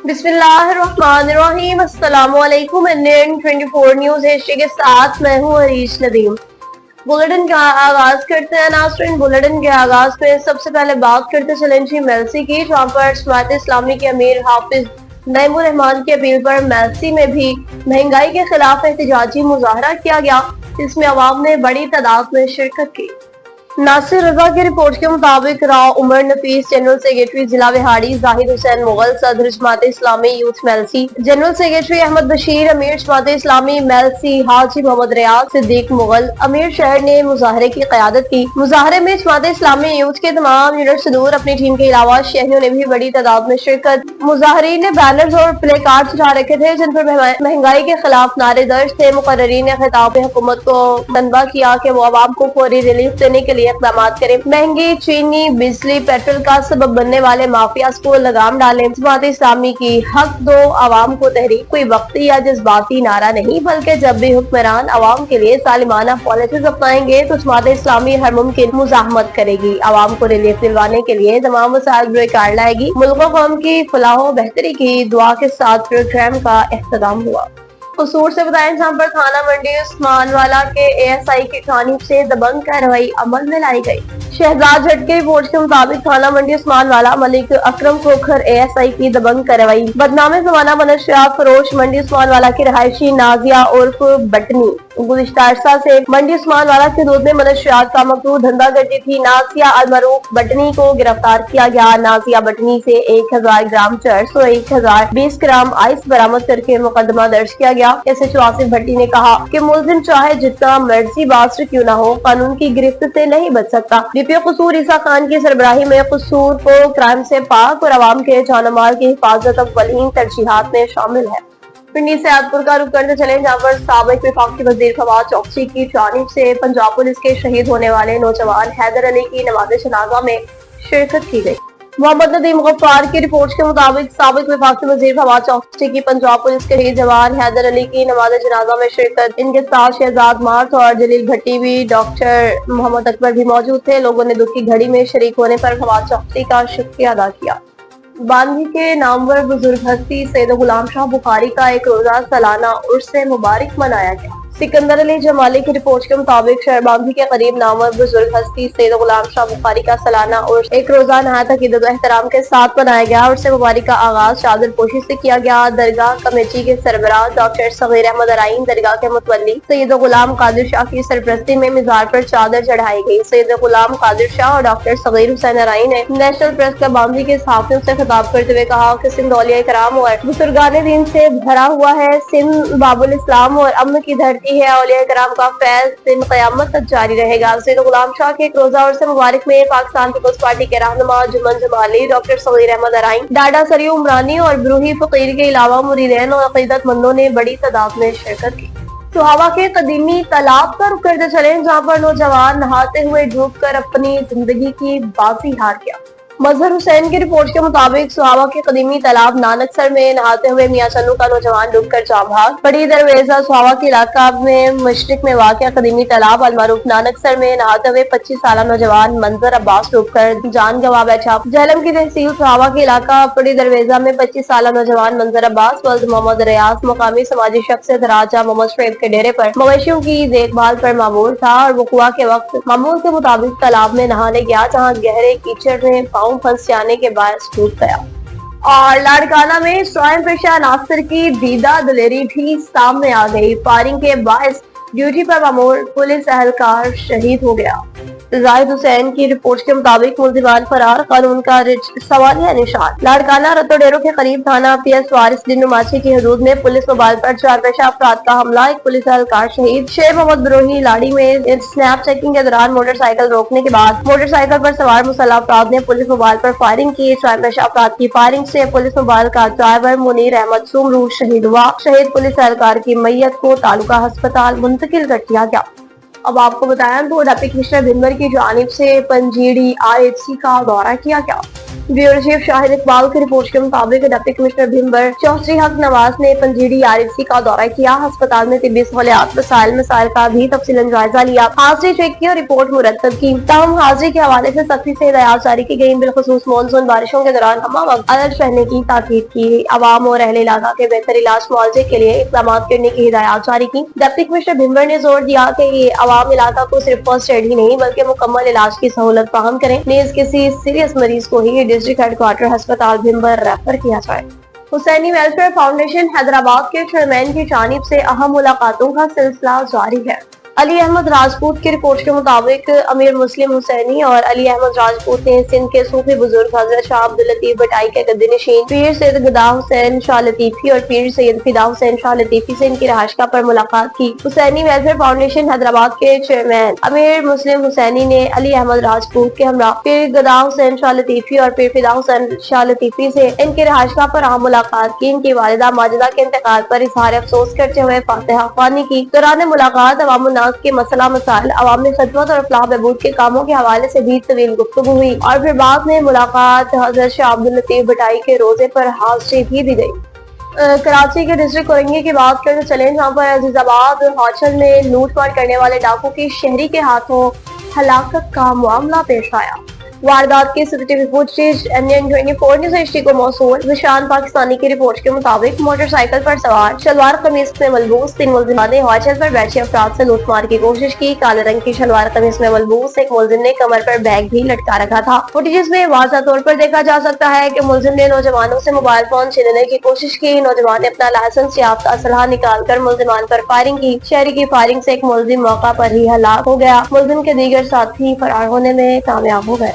बिस्मिल्लाहिर्रहमानिर्रहीम। अस्सलामुअलैकुम। Indian 24 news history के साथ मैं हूँ हरीश नदीम। बुलेटिन का आगाज करते हैं नाज़रीन। बुलेटिन के आगाज में सबसे पहले बात करते चलें जी मेलसी की, जहाँ पर जमात इस्लामी के अमीर हाफिज नईमुर रहमान की अपील पर मेलसी में भी महंगाई के खिलाफ एहतजाजी मुजाहरा किया गया, जिसमें अवाम ने बड़ी तादाद में शिरकत की। नासिर रजा की रिपोर्ट के मुताबिक राव उमर नफीस, जनरल सेक्रेटरी जिला विहाड़ी जाहिद हुसैन मुगल, सदर Jamaat Islami youth Mailsi, general secretary Ahmad Bashir, अमीर जमात इस्लामी मेलसी हाजी मोहम्मद रियाज सिद्दीक मुगल, अमीर शहर ने मुजाहरे की क़यादत की। मुजाहरे में जमात इस्लामी यूथ के तमाम यूनिट सदूर अपनी टीम के अलावा शहरियों ने भी बड़ी तादाद में शिरकत। मुजाहरीन ने बैनर्स और प्ले कार्ड उठा रखे थे, जिन पर महंगाई के खिलाफ नारे दर्ज थे। मुकर्रीन ने खिताब में हुकूमत को तनबा किया कि वो आवाम को फौरी रिलीफ देने के लिए इक़दाम करें, महंगी चीनी, बिजली, पेट्रोल का सबब बनने वाले माफियाज को लगाम डालें। जमात इस्लामी की हक दो आवाम को तहरीक कोई वक्ती या जज्बाती नारा नहीं, बल्कि जब भी हुक्मरान आवाम के लिए सालिमाना पॉलिसीज अपनाएंगे तो जमात इस्लामी हर मुमकिन मुजाहमत करेगी, आवाम को रिलीफ दिलवाने के लिए तमाम वसाइल बेकार लाएगी। मुल्क कौम की फलाह बेहतरी की दुआ के साथ प्रोग्राम का एख्तिताम हुआ। कसूर से बताएं, जहाँ पर थाना मंडी उस्मानवाला के एएसआई की जानिब से दबंग कार्रवाई अमल में लाई गई। शहजाद जट के रिपोर्ट के मुताबिक थाना मंडी उस्मानवाला मलिक अकरम खोखर एएसआई की दबंग कार्रवाई बदनामे जमाना मनशियात फरोश मंडी उस्मानवाला की रहायशी नाजिया उर्फ बटनी गुज़िश्ता अरसा से मंडी उस्मानवाला के दूध में मनशियात का मकरूर धंधा करती थी। नाजिया अलमरूफ बटनी को गिरफ्तार किया गया। नाजिया बटनी से 1000 ग्राम चर्स और 1020 ग्राम आइस बरामद करके मुकदमा दर्ज किया गया। एसएचओ आसिफ भट्टी ने कहा कि मुलजिम चाहे जितना मर्जी बासर क्यों न हो, कानून की गिरफ्त से नहीं बच सकता। डीपीओ कसूर ईसा खान की सरबराही में कसूर को क्राइम से पाक और आवाम के जान माल की हिफाजत अव्वलीन तरजीहात में शामिल है। पिंडी से आदपुर का रुख करते चले, जहाँ पर साबिक वफाकी वजीर फवाद चौकसी की जानिब से पंजाब पुलिस के शहीद होने वाले नौजवान हैदर अली की नमाज़ जनाजा में शिरकत की गई। मोहम्मद नदीम गफ्फार की रिपोर्ट के मुताबिक साबिक वफाकी वजीर फवाद चौकसी की पंजाब पुलिस के शहीद जवान हैदर अली की नमाज़ जनाजा में शिरकत। इनके साथ शहजाद मार्थ और जलील भट्टी भी, डॉक्टर मोहम्मद अकबर भी मौजूद थे। लोगों ने दुख की घड़ी में शरीक होने पर फवाद चौकसी का शुक्रिया अदा किया। बांदी के नामवर बुजुर्ग हस्ती सैयद गुलाम शाह बुखारी का एक रोजा सालाना उर्स मुबारक मनाया गया। सिकंदर अली जमाली की रिपोर्ट के मुताबिक शहर बांदी के करीब नामवर बुजुर्ग हस्ती सैयद गुलाम शाह बुखारी का सालाना उर्स एक रोजा नहायत अकीदत व एहतराम के साथ मनाया गया। उर्स मुबारक का आगाज चादर पोशी से किया गया। दरगाह कमेटी के सरबराह डॉक्टर सगीर अहमद अराइन, दरगाह के मुतवल्ली सैयद गुलाम कादिर शाह की सरपरस्ती में मिजार पर चादर चढ़ाई गई। सैयद गुलाम कादिर शाह और डॉक्टर सगीर हुसैन अराइन ने नेशनल प्रेस क्लब बांदी के सहाफियों से खिताब करते हुए कहा कि सिंध औलिया कराम और बुजुर्गान दीन से भरा हुआ है। सिंध बाबुल इस्लाम और अमन की धरती है। औलिया कराम का फैज दिन क़यामत तक जारी रहेगा। सैयद गुलाम शाह के एक रोजा उर्स मुबारक में पाकिस्तान पीपल्स पार्टी के रहनुमा जुम्मन जमाली, डॉक्टर सगीर अहमद अराइन, डाडा सरियू उमरानी और ब्रूही फकीर के अलावा मुरीदैन और अकीदतमंदों ने बड़ी तादाद में शिरकत की। सुहावा के कदीमी तालाब का रुख करते चले, जहाँ पर नौजवान नहाते हुए डूबकर अपनी जिंदगी की बाजी हार गया। मजहर हुसैन की रिपोर्ट के मुताबिक सुहावा के कदीमी तालाब नानकसर में नहाते हुए मियां चन्नू का नौजवान डूबकर जान भाग। बड़ी दरवेजा सुहावा के इलाका में मशरिक में वाक़िया कदीमी तालाब अलमारूफ नानकसर में नहाते हुए 25 साल नौजवान मंजर अब्बास डूबकर जान गंवा बैठा। जहलम की तहसील सुहावा के इलाका बड़ी दरवेजा में 25 साल नौजवान मंजर अब्बास वल्द मोहम्मद रियाज मुकामी समाजी शख्स राजा मोहम्मद शोएब के डेरे पर मवेशियों की देखभाल पर मामूल था और वक़ुआ के वक्त मामूल के मुताबिक तालाब में नहाने गया, जहाँ गहरे कीचड़ में फंस जाने के बाद डूब गया। और लाड़काना में स्वयं पेशा नासिर की दीदा दिलेरी भी सामने आ गई। फायरिंग के बायस ड्यूटी पर मामूल पुलिस एहलकार शहीद हो गया। जाहिद हुसैन की रिपोर्ट के मुताबिक मुलजिमान फरार, कानून का सवालिया निशान। लाड़काना रतोडेरो के करीब थाना पीएस वारिस दिन नुमाची की हदूद में पुलिस मोबाइल पर 4 पेशा अफराद का हमला, एक पुलिस एहलकार शहीद। शेर मोहम्मद बरोही लाड़ी में स्नैप चेकिंग के दौरान मोटरसाइकिल रोकने के बाद मोटरसाइकिल पर सवार मुसल्लह अफराद ने पुलिस मोबाइल पर फायरिंग की। 4 पेशा अफराद की फायरिंग से पुलिस मोबाइल का ड्राइवर मुनीर अहमद सुमरू शहीद हुआ। शहीद पुलिस एहलकार की मैयत को तालुका अस्पताल मुंतकिल कर दिया गया। अब आपको बताया तो डिप्टी कमिश्नर भिंबर की जानिब से पंजीड़ी आरएचसी का दौरा किया गया। ब्यूरो चीफ शाहिद इकबाल की रिपोर्ट के मुताबिक डिप्टी कमिश्नर भिम्बर चौधरी हक नवाज ने पंजीरी RFC का दौरा किया। अस्पताल में तिब्बी सहूलियात मसाइल का भी तफसीलन जायजा लिया। हाजिरी चेक की और रिपोर्ट मुरतब की। ताहम हाजिरी के हवाले से सख्ती से हिदायत जारी की गयी। बिलखुसूस मानसून बारिशों के दौरान हमा वक्त अलर्ट रहने की ताकीद की। अवाम और अहले इलाका के बेहतर इलाज मुआवजे के लिए इक़दाम करने की हिदायत जारी की। डिप्टी कमिश्नर भिम्बर ने जोर दिया कि ये अवाम इलाका को सिर्फ फर्स्ट एड ही नहीं बल्कि मुकम्मल इलाज की सहूलत फराहम करें। नीज किसी सीरियस मरीज को ही डिस्ट्रिक्ट हेडक्वार्टर अस्पताल भिम्बर रेफर किया जाए। हुसैनी वेलफेयर फाउंडेशन हैदराबाद के चेयरमैन की जानिब से अहम मुलाकातों का सिलसिला जारी है। अली अहमद राजपूत की रिपोर्ट के मुताबिक अमीर मुस्लिम हुसैनी और अली अहमद राजपूत ने सिंध के सूफी बुजुर्ग हजरत शाह अब्दुल लतीफ भटाई के गद्दीनशीन पीर सैयद गदा हुसैन शाह लतीफी और पीर सैयद फिदा हुसैन शाह लतीफी से इनकी रहायशगाह पर मुलाकात की। हुसैनी वेलफेयर फाउंडेशन हैदराबाद के चेयरमैन अमीर मुस्लिम हुसैनी ने अली अहमद राजपूत के हमरा पीर गदा हुसैन शाह लतीफी और पीर फिदा हुसैन शाह लतीफी से इनकी रहायशगाह पर अहम मुलाकात की। इनकी वालिदा माजिदा के इंतकाल पर इजहार अफसोस करते हुए फातिहा ख्वानी की। दौरान मुलाकात अवाम के मसला मसाइल, अवामी खिदमत और फलाह बहबूद के कामों के हवाले से भी तवील गुफ्तगू हुई और फिर बाद में मुलाकात हजरत शाह अब्दुल लतीफ भटाई के रोजे पर हाजिरी भी दी गई। कराची के डिस्ट्रिक्ट कोरंगी की बात करते चले, जहाँ पर अजीजाबाद हौचल में लूटमार करने वाले डाकू की शहरी के हाथों हलाकत का मामला पेश आया। वारदात की CCTV footage NN24 news HD को मौसूल। निशान पाकिस्तानी की रिपोर्ट के मुताबिक मोटरसाइकिल पर सवार शलवार कमीज में मलबूस 3 मुलजिमान ने हौचल पर बैठे अफराद से लूटमार की कोशिश की। काले रंग की शलवार कमीज में मलबूस एक मुलजिम ने कमर पर बैग भी लटका रखा था। फुटेज में वाज़ह तौर पर देखा जा सकता है कि मुलजिम ने नौजवानों से मोबाइल फोन छीनने की कोशिश की। नौजवान ने अपना लाइसेंस याफ्ता असलहा निकाल कर मुलजिमान पर फायरिंग की। शहरी की फायरिंग से एक मुलजिम मौका पर ही हलाक हो गया। मुलजिम के दीगर साथी फरार होने में कामयाब हो गए।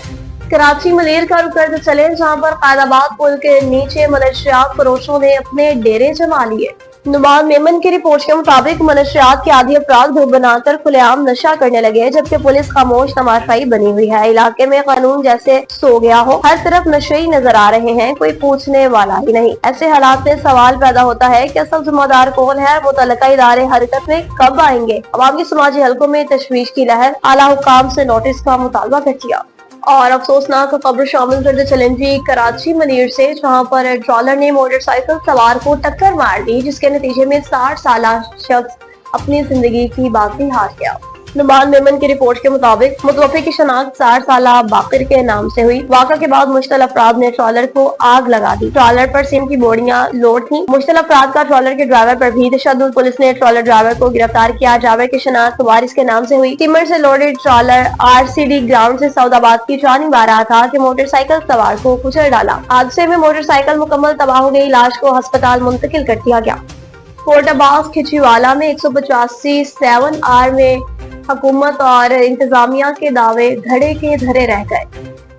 कराची मलेर का रुख करते चले, जहाँ पर कायदाबाद पुल के नीचे मनशियात फरोशों ने अपने डेरे जमा लिए। नुमान मेमन की रिपोर्ट के मुताबिक मनशियात के आदि अफराद ग्रुप बनाकर खुलेआम नशा करने लगे, जबकि पुलिस खामोश तमाशाई बनी हुई है। इलाके में कानून जैसे सो गया हो, हर तरफ नशे ही नजर आ रहे हैं, कोई पूछने वाला ही नहीं। ऐसे हालात में सवाल पैदा होता है कि असल जिम्मेदार कौन है, मुतल्लिका इदारे हरकत में कब आएंगे। अवाम के समाजी हलकों में तशवीश की लहर, आला हुकाम से नोटिस का मुतालबा कर दिया। और अफसोसनाक खबर शामिल करते चलें जी कराची मनीर से, जहां पर ट्रॉलर ने मोटरसाइकिल सवार को टक्कर मार दी, जिसके नतीजे में 60 साल शख्स अपनी जिंदगी की बाकी हार गया। नुमान मेमन की रिपोर्ट के मुताबिक मुतवफ़ी की शनाख्त 60 साल बाकिर के नाम से हुई। वाक़ा के बाद मुश्तल अफराद ने ट्रॉलर को आग लगा दी। ट्रॉलर पर सिम की बोरियां लोड थी। मुश्तल अफराद का ट्रॉलर के ड्राइवर पर भी तशद्दुद। पुलिस ने ट्रॉलर ड्राइवर को गिरफ्तार किया। ड्राइवर की शनाख्त वारिस के नाम से हुई। टिमर से लोडेड ट्रॉलर RCD ग्राउंड से सऊदाबाद की जानिब आ रहा था कि मोटरसाइकिल सवार को कुचल डाला। हादसे में मोटरसाइकिल मुकम्मल तबाह हो गई। लाश को अस्पताल मुंतकिल कर दिया गया। कोट अब्बास खिचीवाला में 185 7R में हुकूमत और इंतजामिया के दावे धड़े के धरे रह गए।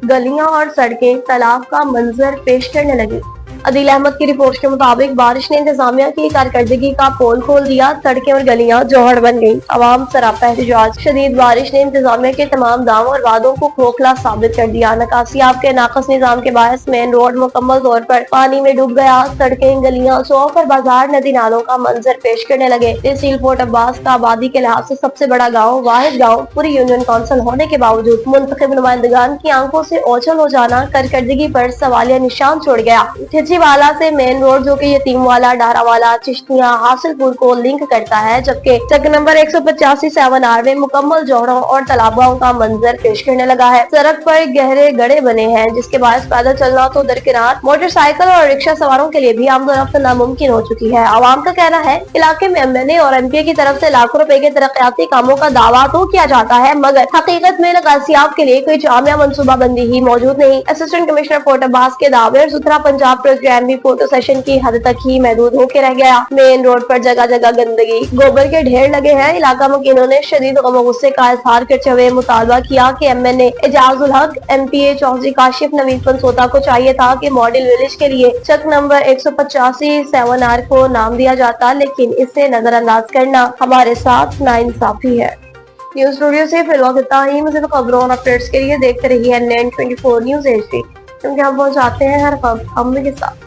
गलियां और सड़कें तालाब का मंजर पेश करने लगी। अदील अहमद की रिपोर्ट के मुताबिक बारिश ने इंतजामिया की कारकर्दगी का पोल खोल दिया। सड़कें और गलियां जोहड़ बन गईं। अवाम सरापा एहतजाज। शदीद बारिश ने इंतजामिया के तमाम दावों और वादों को खोखला साबित कर दिया। नकासियाब के नाकस निजाम के बायस मेन रोड मुकम्मल तौर पर पानी में डूब गया। सड़कें, गलियां, चौक और बाजार नदी नालों का मंजर पेश करने लगे। तहसील कोट अब्बास का आबादी के लिहाज से सबसे बड़ा गाँव, वाहिद गाँव, पूरी यूनियन काउंसिल होने के बावजूद मुंतखब नुमाइंदगान की आंखों से ओझल हो जाना कारकर्दगी पर सवालिया निशान छोड़ गया। वाला से मेन रोड जो कि यतीमवाला, डारावाला, चिश्तियां, हासिलपुर को लिंक करता है, जबकि सड़क नंबर 185 7R में मुकम्मल जोड़ों और तालाबों का मंजर पेश करने लगा है। सड़क पर गहरे गड्ढे बने हैं, जिसके बायस पैदल चलना तो दरकिनार मोटरसाइकिल और रिक्शा सवारों के लिए भी आमदोरफ्त नामुमकिन हो चुकी है। आवाम का कहना है इलाके में MNA और MP की तरफ से लाखों रुपए के तरक्याती कामों का दावा तो किया जाता है, मगर हकीकत में नकासियाब के लिए कोई जामिया मनसूबाबंदी ही मौजूद नहीं। असिस्टेंट कमिश्नर कोट अब्बास के दावे और सुथरा पंजाब प्रोग्राम भी फोटो सेशन की हद तक ही महदूद होकर रह गया। मेन रोड पर जगह जगह गंदगी, गोबर के ढेर लगे हैं। इलाका मुकीनों ने शदीद गम गुस्से का इजहार करते हुए मुतालबा किया कि MNA एजाजुल हक, MPA चौधरी काशिफ नवीद पंसोता को चाहिए था कि मॉडल विलेज के लिए चक नंबर 185 7R को नाम दिया जाता, लेकिन इसे नजरअंदाज करना हमारे साथ नाइंसाफी है। न्यूज स्टूडियो से फिलहाल इतना ही। मज़ीद खबरों और अपडेट्स के लिए देखते रहिए NN24 न्यूज़ HD, क्योंकि हम पहुंचाते हैं हर खबर हम के साथ।